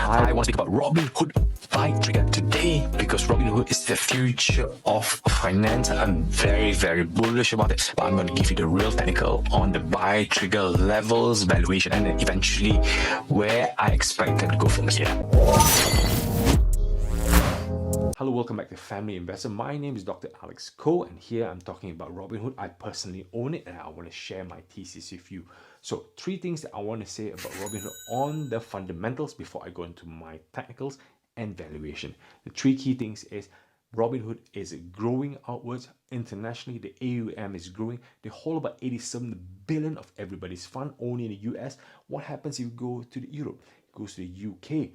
I want to speak about Robinhood buy trigger today because Robinhood is the future of finance. I'm very bullish about it, but I'm going to give you the real technical on the buy trigger levels, valuation, and then eventually where I expect them to go from here. Hello, welcome back to Family Investor. My name is Dr. Alex Koh, and here I'm talking about Robinhood. I personally own it and I want to share my thesis with you. So, three things that I want to say about Robinhood on the fundamentals before I go into my technicals and valuation. The three key things is Robinhood is growing outwards internationally. The AUM is growing. They hold about 87 billion of everybody's fund only in the US. What happens if you go to Europe? It goes to the UK.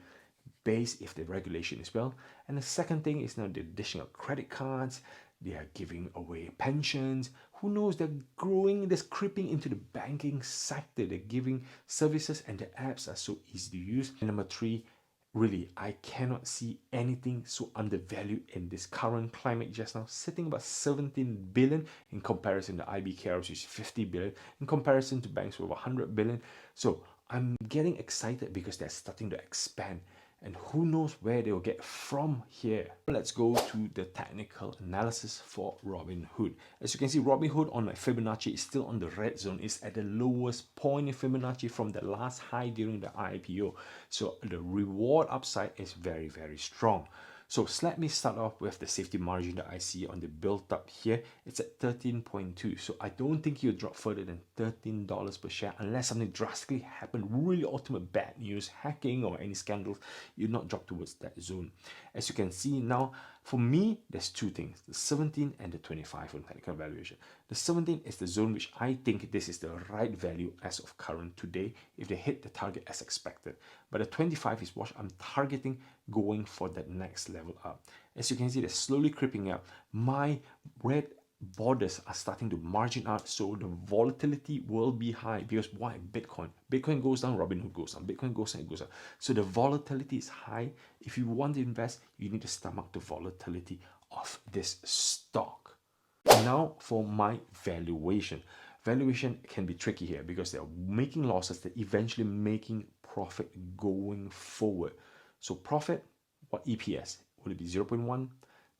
Based if the regulation is well. And the second thing is now the additional credit cards. They are giving away pensions. Who knows, they're growing, they're creeping into the banking sector. They're giving services and the apps are so easy to use. And number three, really, I cannot see anything so undervalued in this current climate just now, sitting about 17 billion in comparison to IBKR, which is 50 billion, in comparison to banks with 100 billion. So I'm getting excited because they're starting to expand. And who knows where they'll get from here. Let's go to the technical analysis for Robinhood. As you can see, Robinhood on my Fibonacci is still on the red zone. It's at the lowest point in Fibonacci from the last high during the IPO. So the reward upside is very strong. So let me start off with the safety margin that I see on the built up here. It's at 13.2. So I don't think you'll drop further than $13 per share unless something drastically happened, really ultimate bad news, hacking or any scandals, you'll not drop towards that zone. As you can see now, for me, there's two things, the 17 and the 25 on technical valuation. The 17 is the zone which I think this is the right value as of current today if they hit the target as expected. But the 25 is what I'm targeting going for that next level up. As you can see, they're slowly creeping up. My red borders are starting to margin out, so the volatility will be high. Because why? Bitcoin goes down, Robinhood goes down. Bitcoin goes down, it goes up. So the volatility is high. If you want to invest, you need to stomach the volatility of this stock. Now for my valuation. Valuation can be tricky here because they're making losses, they're eventually making profit going forward. So profit, what EPS? Will it be 0.1,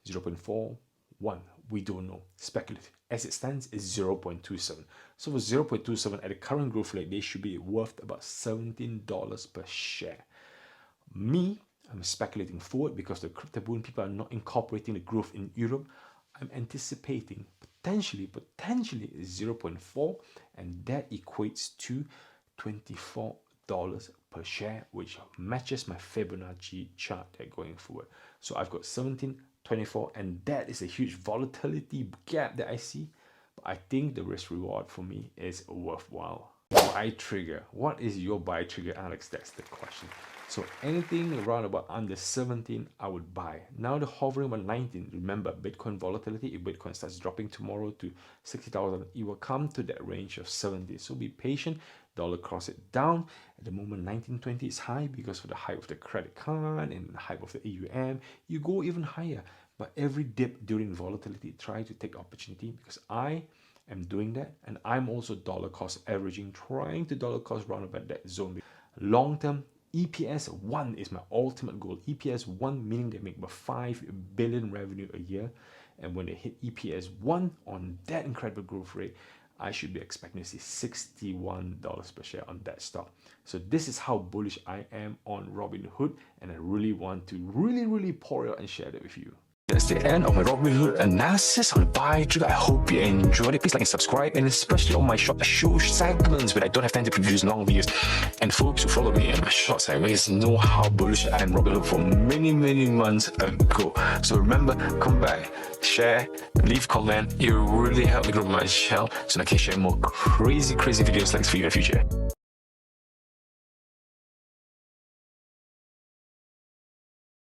0.4, 1? We don't know. Speculative. As it stands, it's 0.27. So for 0.27 at the current growth rate, they should be worth about $17 per share. Me, I'm speculating forward because the crypto boom people are not incorporating the growth in Europe. I'm anticipating potentially 0.4, and that equates to $24 per share, which matches my Fibonacci chart that going forward. So I've got 17, 24, and that is a huge volatility gap that I see. But I think the risk reward for me is worthwhile. Buy trigger. What is your buy trigger, Alex? That's the question. So anything around about under 17, I would buy. Now the hovering about 19. Remember, Bitcoin volatility. If Bitcoin starts dropping tomorrow to 60,000, it will come to that range of 70. So be patient. Dollar cross it down. At the moment, 1920 is high because of the hype of the credit card and the hype of the AUM. You go even higher. But every dip during volatility, try to take opportunity because I am doing that. And I'm also dollar cost averaging, trying to dollar cost round about that zone. Long term, EPS 1 is my ultimate goal. EPS 1 meaning they make about 5 billion revenue a year. And when they hit EPS 1 on that incredible growth rate, I should be expecting to see $61 per share on that stock. So this is how bullish I am on Robinhood, and I really want to really pour it out and share that with you. That's the end of my Robinhood analysis on the buy trigger. I hope you enjoyed it. Please like and subscribe, and especially on my short segments where I don't have time to produce long videos. And folks who follow me in my short segments know how bullish I am Robinhood for many months ago. So remember, come back, share, leave comment. It will really help me grow my channel so I can share more crazy videos like this for you in the future.